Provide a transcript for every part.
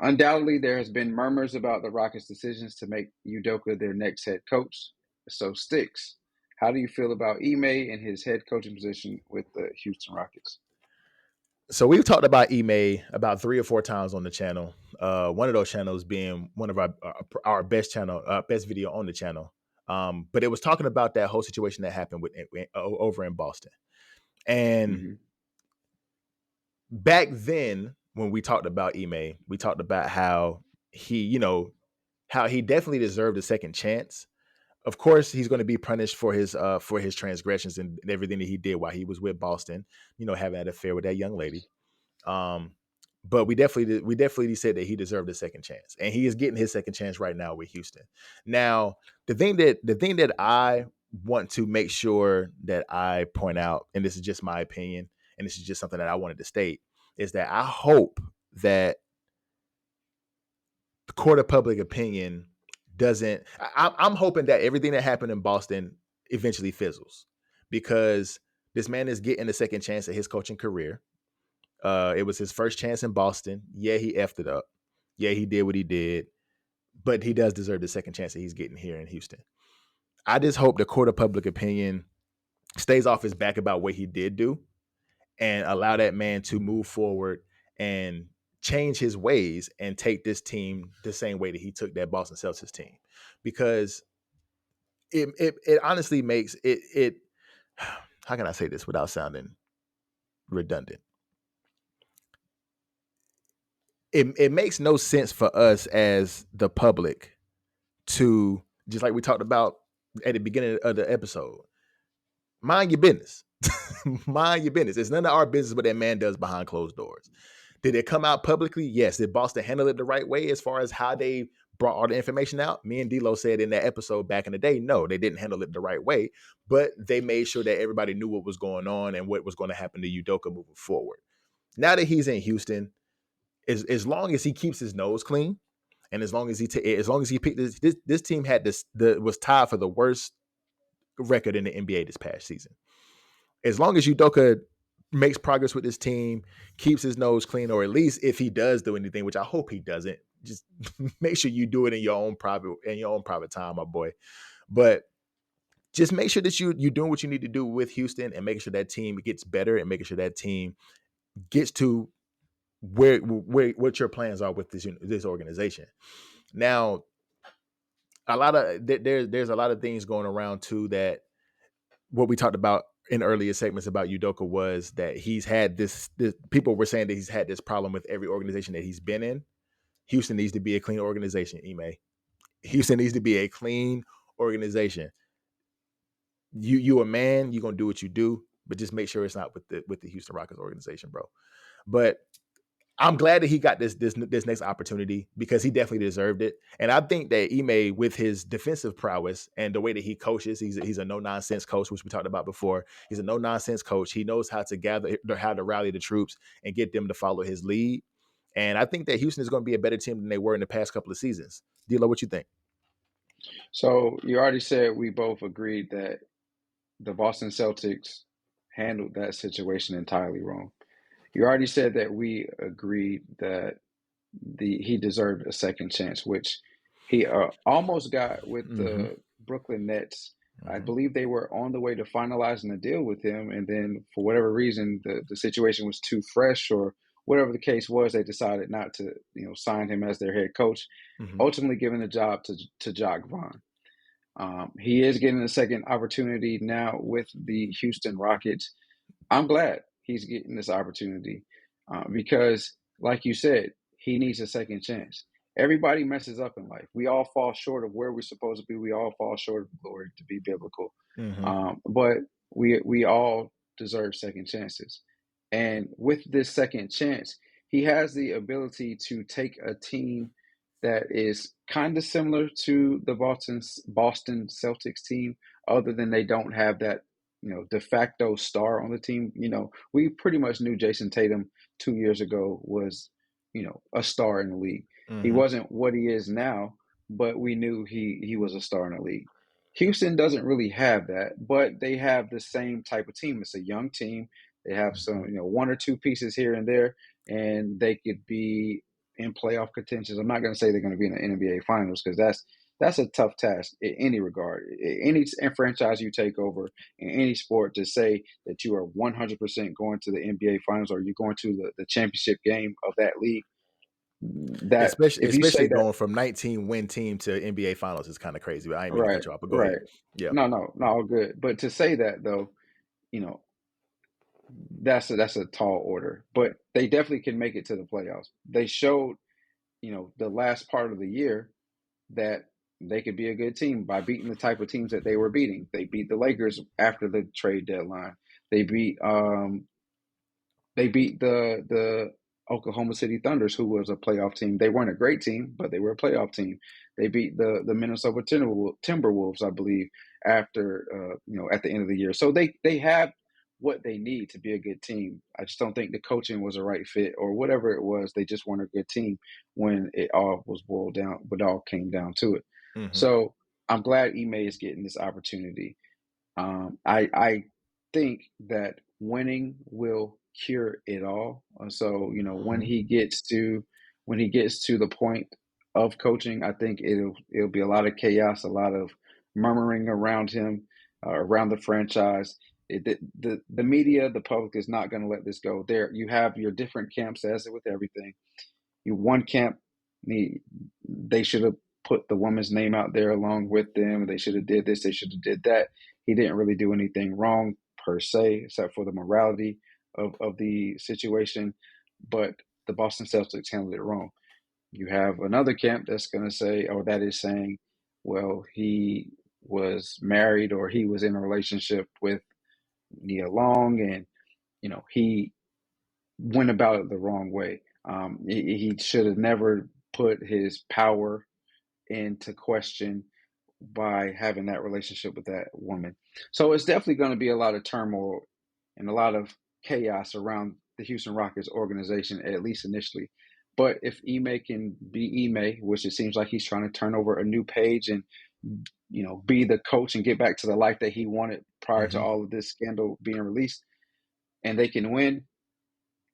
Undoubtedly, there has been murmurs about the Rockets' decisions to make Udoka their next head coach. So sticks. How do you feel about Ime and his head coaching position with the Houston Rockets? So we've talked about Ime about 3 or 4 times on the channel. One of those channels being one of our best channel, best video on the channel. But it was talking about that whole situation that happened with over in Boston. And back then, when we talked about Ime, we talked about how how he definitely deserved a second chance. Of course, he's going to be punished for his transgressions and everything that he did while he was with Boston. Having that affair with that young lady. But we definitely said that he deserved a second chance, and he is getting his second chance right now with Houston. Now, the thing that I want to make sure that I point out, and this is just my opinion, and this is just something that I wanted to state, is that I hope that the court of public opinion doesn't. I'm hoping that everything that happened in Boston eventually fizzles, because this man is getting a second chance at his coaching career. It was his first chance in Boston. Yeah, he effed it up. Yeah, he did what he did, but he does deserve the second chance that he's getting here in Houston. I just hope the court of public opinion stays off his back about what he did do and allow that man to move forward and change his ways and take this team the same way that he took that Boston Celtics team, because it honestly makes it. How can I say this without sounding redundant? It makes no sense for us as the public to, just like we talked about at the beginning of the episode, mind your business. Mind your business. It's none of our business what that man does behind closed doors. Did it come out publicly? Yes. Did Boston handle it the right way as far as how they brought all the information out? Me and D'Lo said in that episode back in the day, no, they didn't handle it the right way, but they made sure that everybody knew what was going on and what was going to happen to Udoka moving forward. Now that he's in Houston, as long as he keeps his nose clean, and as long as he picked this team had was tied for the worst record in the NBA this past season. As long as Udoka makes progress with this team, keeps his nose clean, or at least if he does do anything, which I hope he doesn't, just make sure you do it in your own private time, my boy. But just make sure that you're doing what you need to do with Houston, and making sure that team gets better, and making sure that team gets to where what your plans are with this organization. Now, there's a lot of things going around too, that what we talked about in earlier segments about Udoka was that he's had this people were saying that he's had this problem with every organization that he's been in. Houston needs to be a clean organization, Ime. Houston needs to be a clean organization. You a man, you're gonna do what you do, but just make sure it's not with the Houston Rockets organization, bro. But I'm glad that he got this next opportunity, because he definitely deserved it. And I think that Ime, with his defensive prowess and the way that he coaches, he's a no nonsense coach, which we talked about before. He's a no nonsense coach. He knows how to rally the troops and get them to follow his lead. And I think that Houston is going to be a better team than they were in the past couple of seasons. D'Lo, what you think? So you already said we both agreed that the Boston Celtics handled that situation entirely wrong. You already said that we agreed that he deserved a second chance, which he almost got with the Brooklyn Nets. I believe they were on the way to finalizing a deal with him, and then for whatever reason, the situation was too fresh, or whatever the case was, they decided not to sign him as their head coach. Ultimately, giving the job to Jacques Vaughn. He is getting a second opportunity now with the Houston Rockets. I'm glad he's getting this opportunity because, like you said, he needs a second chance. Everybody messes up in life. We all fall short of where we're supposed to be. We all fall short of glory, to be biblical. But we all deserve second chances. And with this second chance, he has the ability to take a team that is kind of similar to the Boston Celtics team, other than they don't have that de facto star on the team. We pretty much knew Jason Tatum 2 years ago was, a star in the league. He wasn't what he is now, but we knew he was a star in the league. Houston doesn't really have that, but they have the same type of team. It's a young team. They have some, one or two pieces here and there, and they could be in playoff contentions. I'm not going to say they're going to be in the NBA Finals because that's a tough task in any regard. Any franchise you take over in any sport, to say that you are 100% going to the NBA Finals or you're going to the championship game of that league, that if you say Especially that, going from 19 win team to NBA Finals is kind of crazy. But I ain't mean to right, cut you off. But go ahead. right. Yeah. No, all good. But to say that though, you know, that's a tall order. But they definitely can make it to the playoffs. They showed, the last part of the year that they could be a good team by beating the type of teams that they were beating. They beat the Lakers after the trade deadline. They beat the Oklahoma City Thunders, who was a playoff team. They weren't a great team, but they were a playoff team. They beat the Minnesota Timberwolves, I believe, after at the end of the year. So they have what they need to be a good team. I just don't think the coaching was a right fit, or whatever it was. They just weren't a good team when it all was boiled down, but all came down to it. Mm-hmm. So I'm glad Ime is getting this opportunity. I think that winning will cure it all. So when he gets to the point of coaching, I think it'll be a lot of chaos, a lot of murmuring around him, around the franchise. The media, the public is not going to let this go. There, you have your different camps, as with everything. One camp, they should have put the woman's name out there along with them. They should have did this. They should have did that. He didn't really do anything wrong per se, except for the morality of the situation. But the Boston Celtics handled it wrong. You have another camp that's going to say, or that is saying, well, he was married or he was in a relationship with Nia Long, and he went about it the wrong way. He should have never put his power into question by having that relationship with that woman. So it's definitely going to be a lot of turmoil and a lot of chaos around the Houston Rockets organization, at least initially. But if Ime can be Ime, which it seems like he's trying to turn over a new page and be the coach and get back to the life that he wanted prior to all of this scandal being released, and they can win,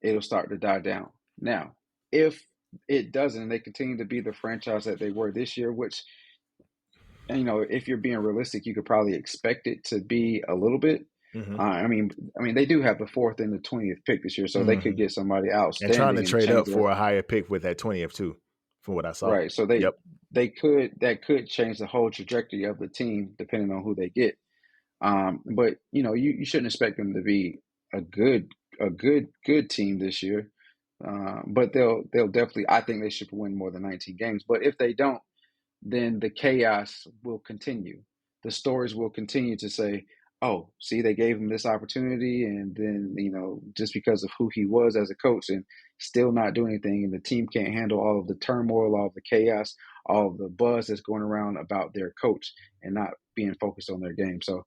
it'll start to die down. Now, if it doesn't, and they continue to be the franchise that they were this year, which, if you're being realistic, you could probably expect it to be a little bit. Mm-hmm. I mean, they do have the 4th and the 20th pick this year, so they could get somebody And trying outstanding to and trade change up for a higher pick with that 20th too, from what I saw. right. So that could change the whole trajectory of the team depending on who they get. But you shouldn't expect them to be a good team this year. But they'll definitely. I think they should win more than 19 games. But if they don't, then the chaos will continue. The stories will continue to say, "Oh, see, they gave him this opportunity, and then just because of who he was as a coach, and still not do anything, and the team can't handle all of the turmoil, all of the chaos, all of the buzz that's going around about their coach, and not being focused on their game." So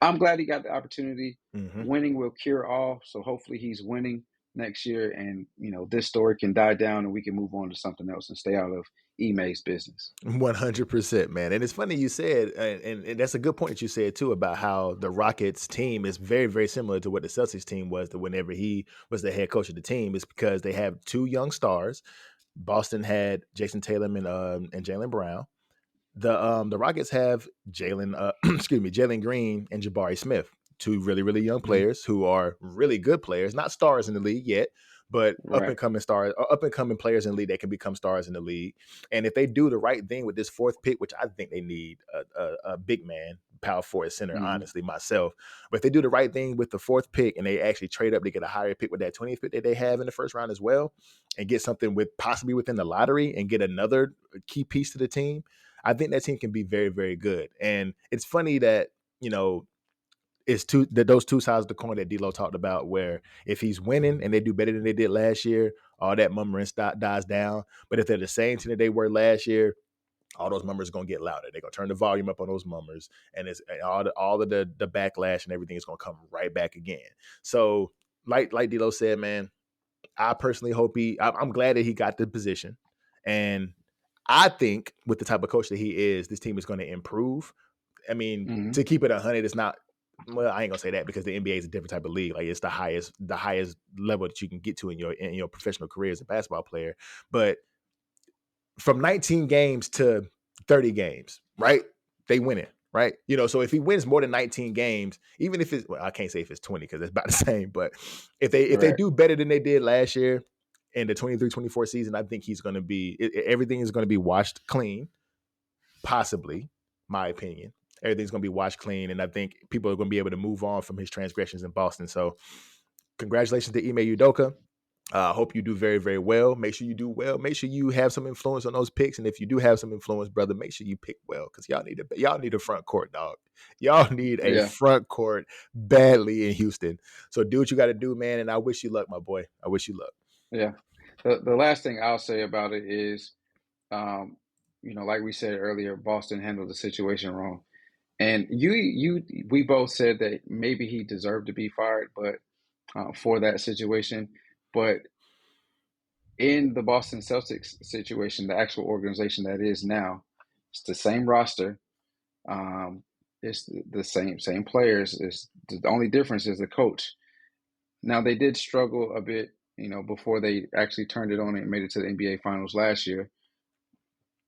I'm glad he got the opportunity. Mm-hmm. Winning will cure all. So hopefully he's winning next year, and this story can die down, and we can move on to something else and stay out of Ime's business. 100%, man. And it's funny you said, and that's a good point that you said too, about how the Rockets team is very, very similar to what the Celtics team was to whenever he was the head coach of the team. Is because they have two young stars. Boston had Jason Tatum and Jaylen Brown. The Rockets have Jalen Green and Jabari Smith, two really, really young players who are really good players, not stars in the league yet, but up and coming players in the league that can become stars in the league. And if they do the right thing with this 4th pick, which I think they need a big man, power forward center, honestly, myself. But if they do the right thing with the 4th pick and they actually trade up to get a higher pick with that 20th pick that they have in the first round as well, and get something with possibly within the lottery and get another key piece to the team, I think that team can be very, very good. And it's funny that, it's those two sides of the coin that D'Lo talked about, where if he's winning and they do better than they did last year, all that murmuring dies down. But if they're the same team that they were last year, all those murmurs are going to get louder. They're going to turn the volume up on those murmurs, and all of the backlash and everything is going to come right back again. So like D'Lo said, man, I personally hope I'm glad that he got the position. And I think with the type of coach that he is, this team is going to improve. I mean, to keep it 100, it's not. Well, I ain't gonna say that because the NBA is a different type of league. Like it's the highest level that you can get to in your professional career as a basketball player. But from 19 games to 30 games, right? They win it, right? So if he wins more than 19 games, even if it's, well, I can't say if it's 20 because it's about the same, but if they do better than they did last year in the 23-24 season, I think he's going to be, everything is going to be washed clean, possibly, my opinion. Everything's going to be washed clean, and I think people are going to be able to move on from his transgressions in Boston. So congratulations to Ime Udoka. I hope you do very, very well. Make sure you do well. Make sure you have some influence on those picks. And if you do have some influence, brother, make sure you pick well, because y'all need a front court, dog. Y'all need a front court badly in Houston. So do what you got to do, man. And I wish you luck, my boy. I wish you luck. Yeah. The last thing I'll say about it is, like we said earlier, Boston handled the situation wrong. And we both said that maybe he deserved to be fired, but for that situation. But in the Boston Celtics situation, the actual organization that is now, it's the same roster. It's the same players. It's the only difference is the coach. Now they did struggle a bit, before they actually turned it on and made it to the NBA Finals last year.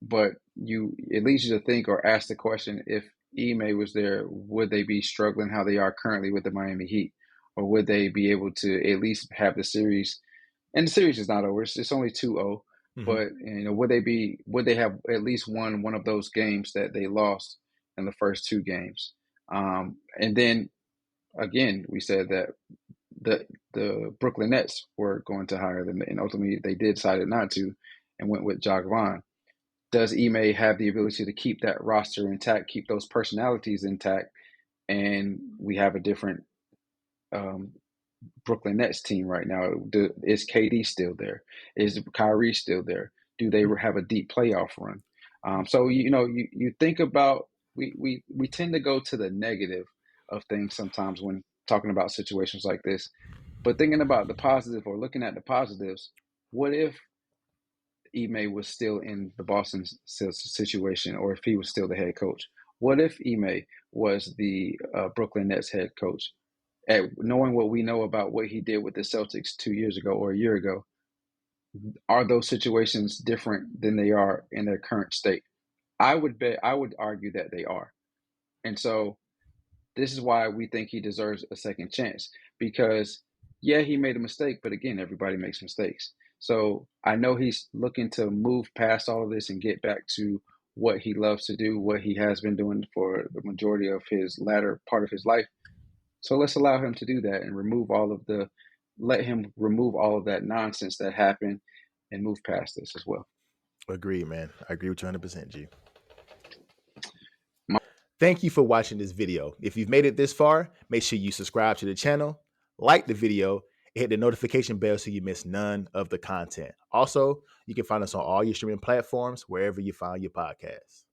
But it leads you to think or ask the question: if Ime was there, would they be struggling how they are currently with the Miami Heat, or would they be able to at least have the series? And the series is not over; it's only 2-0. Mm-hmm. But would they have at least won one of those games that they lost in the first two games? And then again, we said that the Brooklyn Nets were going to hire them, and ultimately they decided not to, and went with Jacques Vaughn. Does Ime have the ability to keep that roster intact, keep those personalities intact, and we have a different Brooklyn Nets team right now? Is KD still there? Is Kyrie still there? Do they have a deep playoff run? So you think about, we tend to go to the negative of things sometimes when talking about situations like this, but thinking about the positive or looking at the positives, what if Ime was still in the Boston situation, or if he was still the head coach? What if Ime was the Brooklyn Nets head coach? Knowing what we know about what he did with the Celtics 2 years ago or a year ago, are those situations different than they are in their current state? I would argue that they are. And so this is why we think he deserves a second chance, because he made a mistake, but again, everybody makes mistakes. So I know he's looking to move past all of this and get back to what he loves to do, what he has been doing for the majority of his latter part of his life. So let's allow him to do that and let him remove all of that nonsense that happened and move past this as well. Agreed, man. I agree with you 100%, G. Thank you for watching this video. If you've made it this far, make sure you subscribe to the channel, like the video, and hit the notification bell so you miss none of the content. Also, you can find us on all your streaming platforms, wherever you find your podcasts.